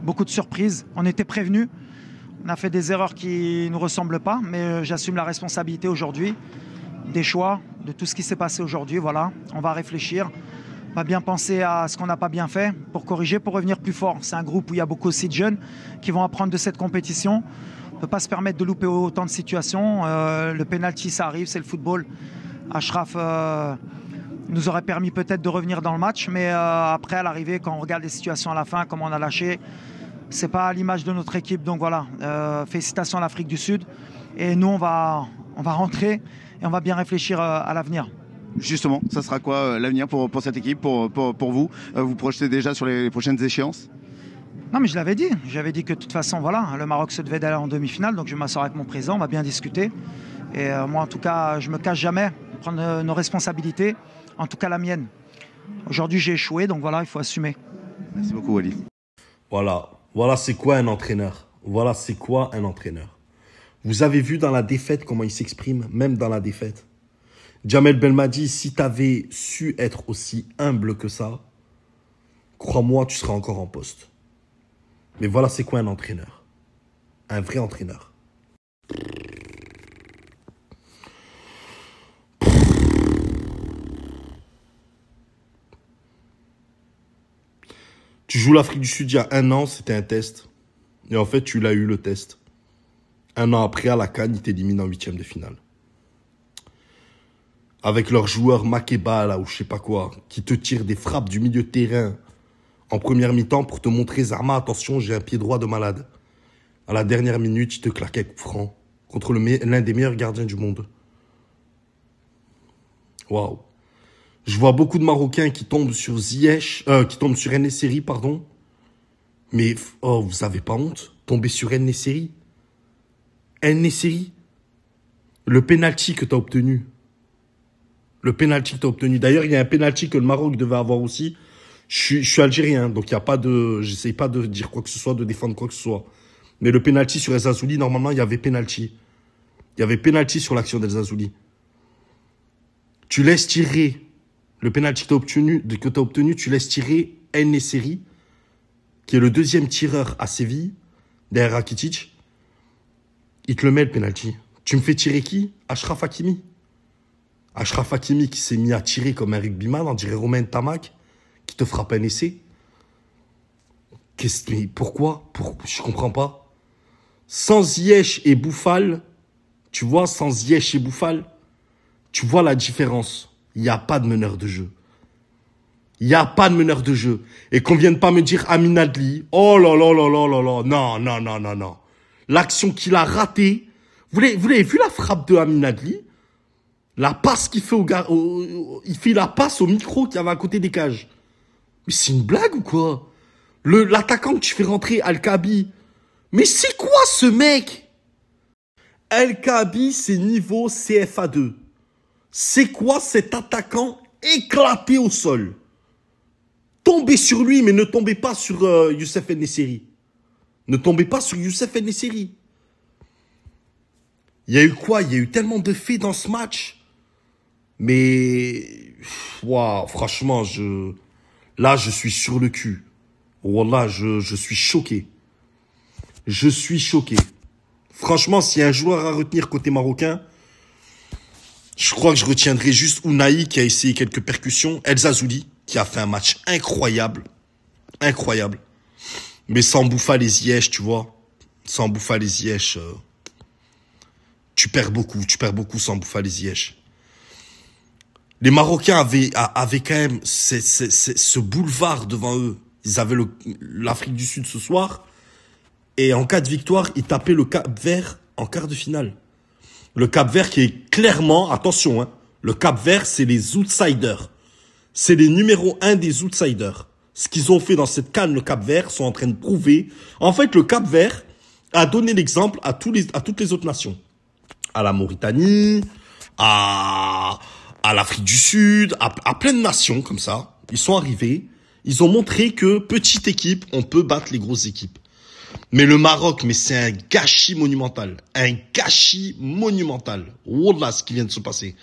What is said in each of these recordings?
beaucoup de surprises. On était prévenus. On a fait des erreurs qui ne nous ressemblent pas, mais j'assume la responsabilité aujourd'hui des choix, de tout ce qui s'est passé aujourd'hui. Voilà, on va réfléchir, on va bien penser à ce qu'on n'a pas bien fait pour corriger, pour revenir plus fort. C'est un groupe où il y a beaucoup aussi de jeunes qui vont apprendre de cette compétition. On ne peut pas se permettre de louper autant de situations. Le penalty, ça arrive, c'est le football. Achraf nous aurait permis peut-être de revenir dans le match, mais après, à l'arrivée, quand on regarde les situations à la fin, comment on a lâché, c'est pas à l'image de notre équipe. Donc voilà, félicitations à l'Afrique du Sud. Et nous, on va rentrer et on va bien réfléchir à l'avenir. Justement, ça sera quoi l'avenir pour cette équipe, pour vous vous projetez déjà sur les prochaines échéances? Non, mais je l'avais dit. J'avais dit que de toute façon, voilà, le Maroc se devait d'aller en demi-finale. Donc je vais m'asseoir avec mon président, on va bien discuter. Et moi, en tout cas, je me cache jamais, prendre nos responsabilités, en tout cas la mienne. Aujourd'hui, j'ai échoué, donc voilà, il faut assumer. Merci beaucoup, Wally. Voilà c'est quoi un entraîneur. Voilà c'est quoi un entraîneur. Vous avez vu dans la défaite comment il s'exprime, même dans la défaite. Djamel Belmadi, si tu avais su être aussi humble que ça, crois-moi, tu serais encore en poste. Mais voilà c'est quoi un entraîneur. Un vrai entraîneur. Tu joues l'Afrique du Sud il y a 1 an, c'était un test. Et en fait, tu l'as eu, le test. 1 an après, à la CAN, ils t'éliminent en 8e de finale. Avec leur joueur Makeba, là, ou je sais pas quoi, qui te tire des frappes du milieu de terrain en première mi-temps pour te montrer, Zarma, attention, j'ai un pied droit de malade. À la dernière minute, il te claquait coup franc contre l'un des meilleurs gardiens du monde. Waouh. Je vois beaucoup de Marocains qui tombent sur Ziyech, qui tombent sur En-Nesyri, pardon. Mais, oh, vous avez pas honte? Tomber sur En-Nesyri? En-Nesyri? Le penalty que t'as obtenu. Le penalty que t'as obtenu. D'ailleurs, il y a un penalty que le Maroc devait avoir aussi. Je suis algérien, donc il y a pas de, j'essaye pas de dire quoi que ce soit, de défendre quoi que ce soit. Mais le penalty sur El Zazouli, normalement, il y avait penalty. Il y avait penalty sur l'action d'El Zazouli. Tu laisses tirer le penalty que t'as obtenu, tu laisses tirer En-Nesyri, qui est le 2e tireur à Séville, derrière Rakitic. Il te le met, le penalty. Tu me fais tirer qui? Achraf Hakimi. Achraf Hakimi qui s'est mis à tirer comme un rugbyman, on dirait Romain Tamac, qui te frappe un essai. Pourquoi? Je comprends pas. Sans Ziyech et Boufal, tu vois, sans Ziyech et Boufal, tu vois la différence. Il n'y a pas de meneur de jeu. Il n'y a pas de meneur de jeu. Et qu'on vienne pas me dire Amin Adli. Oh là là là là là là. Non, non, non, non, non. L'action qu'il a ratée. Vous l'avez vu la frappe de Amin Adli? La passe qu'il fait il fait la passe au micro qui avait à côté des cages. Mais c'est une blague ou quoi? L'attaquant que tu fais rentrer, Al-Kaabi. Mais c'est quoi ce mec? Al-Kaabi, c'est niveau CFA2. C'est quoi cet attaquant éclaté au sol? Tombez sur lui, mais ne tombez pas sur Youssef En-Nesyri. Ne tombez pas sur Youssef En-Nesyri. Il y a eu quoi? Il y a eu tellement de faits dans ce match. Mais, wow, franchement, là, je suis sur le cul. Wallah, je suis choqué. Je suis choqué. Franchement, s'il y a un joueur à retenir côté marocain, je crois que je retiendrai juste Ounahi qui a essayé quelques percussions. El Zazouli qui a fait un match incroyable. Incroyable. Mais sans Boufal et Ziyech, tu vois. Sans Boufal et Ziyech, tu perds beaucoup. Tu perds beaucoup sans Boufal et Ziyech. Les Marocains avaient quand même ce boulevard devant eux. Ils avaient l'Afrique du Sud ce soir. Et en cas de victoire, ils tapaient le Cap-Vert en quart de finale. Le Cap-Vert qui est clairement, attention, hein, le Cap-Vert, c'est les outsiders. C'est les numéros 1 des outsiders. Ce qu'ils ont fait dans cette CAN, le Cap-Vert, sont en train de prouver. En fait, le Cap-Vert a donné l'exemple à toutes les autres nations. À la Mauritanie, à l'Afrique du Sud, à plein de nations comme ça. Ils sont arrivés. Ils ont montré que, petite équipe, on peut battre les grosses équipes. Mais le Maroc, mais c'est un gâchis monumental. Un gâchis monumental. Wallah, ce qui vient de se passer.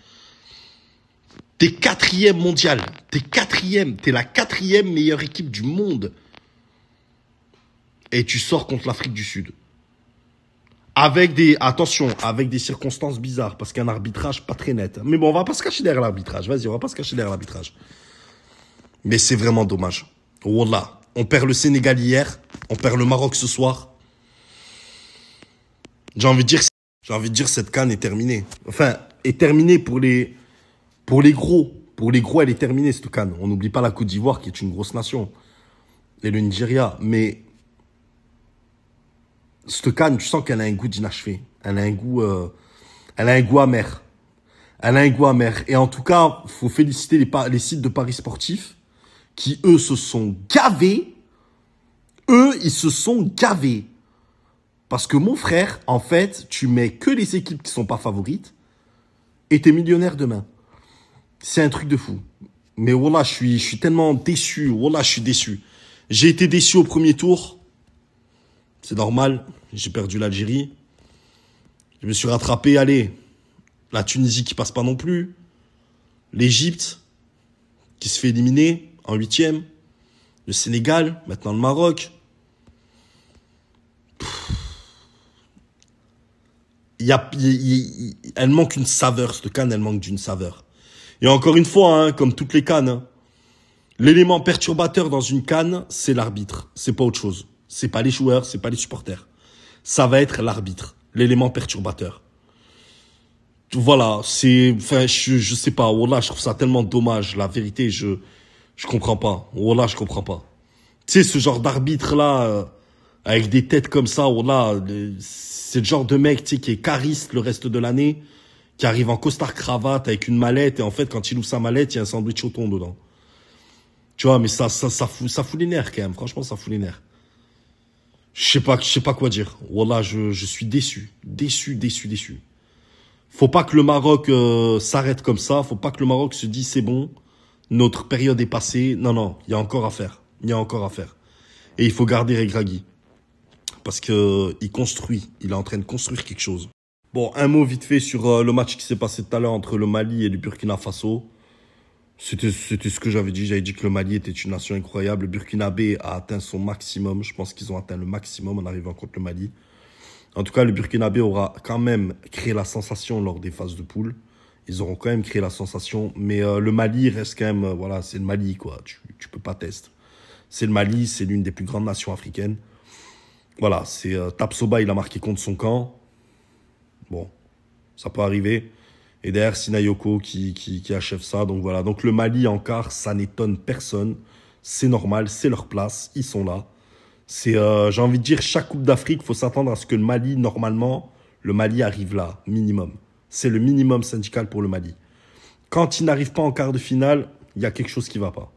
T'es 4e mondial. T'es 4e. T'es la 4e meilleure équipe du monde. et tu sors contre l'Afrique du Sud. Avec des circonstances bizarres, parce qu'un arbitrage pas très net. Mais bon, on va pas se cacher derrière l'arbitrage. Vas-y, on va pas se cacher derrière l'arbitrage. Mais c'est vraiment dommage. Wallah. On perd le Sénégal hier, on perd le Maroc ce soir. J'ai envie de dire cette CAN est terminée. Enfin, est terminée pour les gros. Pour les gros, elle est terminée, cette CAN. On n'oublie pas la Côte d'Ivoire, qui est une grosse nation. Et le Nigeria. Mais cette CAN, tu sens qu'elle a un goût d'inachevé. Elle a un goût amer. Elle a un goût amer. Et en tout cas, faut féliciter les sites de paris sportifs qui, eux, se sont gavés. Eux, ils se sont gavés. Parce que mon frère, en fait, tu mets que les équipes qui sont pas favorites et t'es millionnaire demain. C'est un truc de fou. Mais voilà, je suis tellement déçu. Voilà, je suis déçu. J'ai été déçu au premier tour. C'est normal. J'ai perdu l'Algérie. Je me suis rattrapé. Allez, la Tunisie qui passe pas non plus. L'Égypte qui se fait éliminer en 8e. Le Sénégal, maintenant le Maroc. Elle manque une saveur, cette CAN, elle manque d'une saveur. Et encore une fois, hein, comme toutes les CAN, hein, l'élément perturbateur dans une CAN, c'est l'arbitre. C'est pas autre chose. C'est pas les joueurs, c'est pas les supporters. Ça va être l'arbitre, l'élément perturbateur. Voilà, je sais pas. Wallah, je trouve ça tellement dommage. La vérité, je comprends pas. Wallah, je comprends pas. Tu sais, ce genre d'arbitre-là, avec des têtes comme ça, wallah, c'est le genre de mec, tu sais, qui est chariste le reste de l'année, qui arrive en costard-cravate avec une mallette, et en fait, quand il ouvre sa mallette, il y a un sandwich au thon dedans. Tu vois, mais ça fout les nerfs, quand même. Franchement, ça fout les nerfs. Je sais pas quoi dire. Wallah, je suis déçu. Déçu. Faut pas que le Maroc s'arrête comme ça. Faut pas que le Maroc se dise, c'est bon, notre période est passée. Non, il y a encore à faire. Et il faut garder Regragui. Parce que il est en train de construire quelque chose. Bon, un mot vite fait sur le match qui s'est passé tout à l'heure entre le Mali et le Burkina Faso. C'était ce que j'avais dit. J'avais dit que le Mali était une nation incroyable. Le Burkinabé a atteint son maximum. Je pense qu'ils ont atteint le maximum en arrivant contre le Mali. En tout cas, le Burkinabé aura quand même créé la sensation lors des phases de poule. Ils auront quand même créé la sensation. Mais le Mali reste quand même... voilà, c'est le Mali, quoi. Tu peux pas tester. C'est le Mali, c'est l'une des plus grandes nations africaines. Voilà, c'est Tapsoba, il a marqué contre son camp. Bon, ça peut arriver. Et derrière, Sinayoko qui achève ça. Donc voilà, donc le Mali en quart, ça n'étonne personne. C'est normal, c'est leur place, ils sont là. J'ai envie de dire, chaque Coupe d'Afrique, il faut s'attendre à ce que le Mali, normalement, le Mali arrive là, minimum. C'est le minimum syndical pour le Mali. Quand il n'arrive pas en quart de finale, il y a quelque chose qui ne va pas.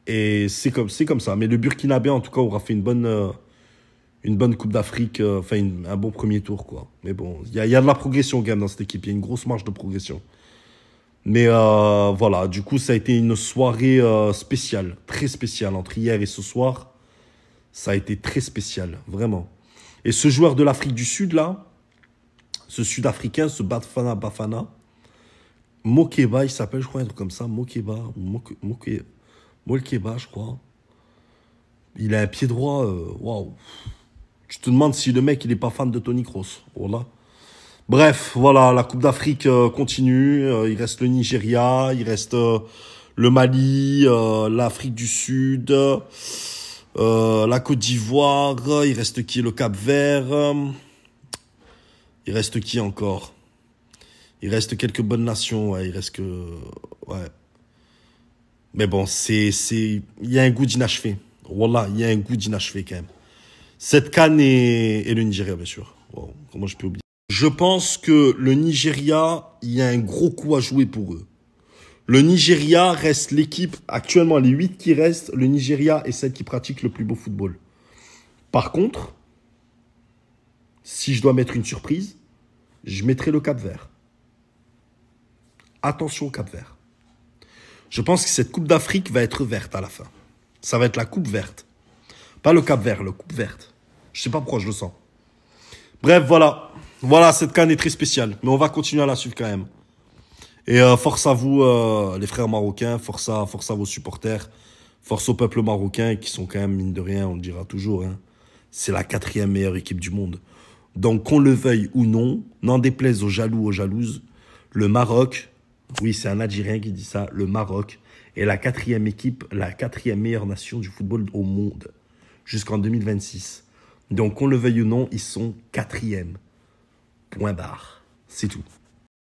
Et c'est comme ça. Mais le Burkinabé, en tout cas, aura fait une bonne Coupe d'Afrique, un bon premier tour, quoi. Mais bon, il y a de la progression, quand même, dans cette équipe. Il y a une grosse marge de progression. Mais voilà, du coup, ça a été une soirée spéciale, très spéciale. Entre hier et ce soir, ça a été très spécial, vraiment. Et ce joueur de l'Afrique du Sud, là, ce Sud-Africain, ce Bafana, Mokeba, il s'appelle, je crois, un truc comme ça, Mokeba, Molkeba, je crois. Il a un pied droit, waouh. Tu te demandes si le mec, il n'est pas fan de Tony Kroos. Voilà. Bref, voilà, la Coupe d'Afrique continue. Il reste le Nigeria, il reste le Mali, l'Afrique du Sud, la Côte d'Ivoire. Il reste qui? Le Cap-Vert. Il reste qui encore? Il reste quelques bonnes nations. Ouais, il reste que... Ouais. Mais bon, il y a un goût d'inachevé. Wallah, il y a un goût d'inachevé quand même. Cette CAN et le Nigeria, bien sûr. Wow, comment je peux oublier? Je pense que le Nigeria, il y a un gros coup à jouer pour eux. Le Nigeria reste l'équipe, actuellement les 8 qui restent, le Nigeria est celle qui pratique le plus beau football. Par contre, si je dois mettre une surprise, je mettrai le Cap-Vert. Attention au Cap-Vert. Je pense que cette Coupe d'Afrique va être verte à la fin. Ça va être la Coupe verte. Pas le Cap-Vert, le Coupe verte. Je sais pas pourquoi je le sens. Bref, voilà. Voilà, cette CAN est très spéciale. Mais on va continuer à la suivre quand même. Et force à vous, les frères marocains. Force à vos supporters. Force au peuple marocain qui sont quand même, mine de rien, on le dira toujours, hein, c'est la 4e meilleure équipe du monde. Donc, qu'on le veuille ou non, n'en déplaise aux jaloux, aux jalouses, le Maroc, oui, c'est un Algérien qui dit ça, le Maroc est la 4e équipe, la 4e meilleure nation du football au monde, jusqu'en 2026. Donc, qu'on le veuille ou non, ils sont 4e. Point barre. C'est tout.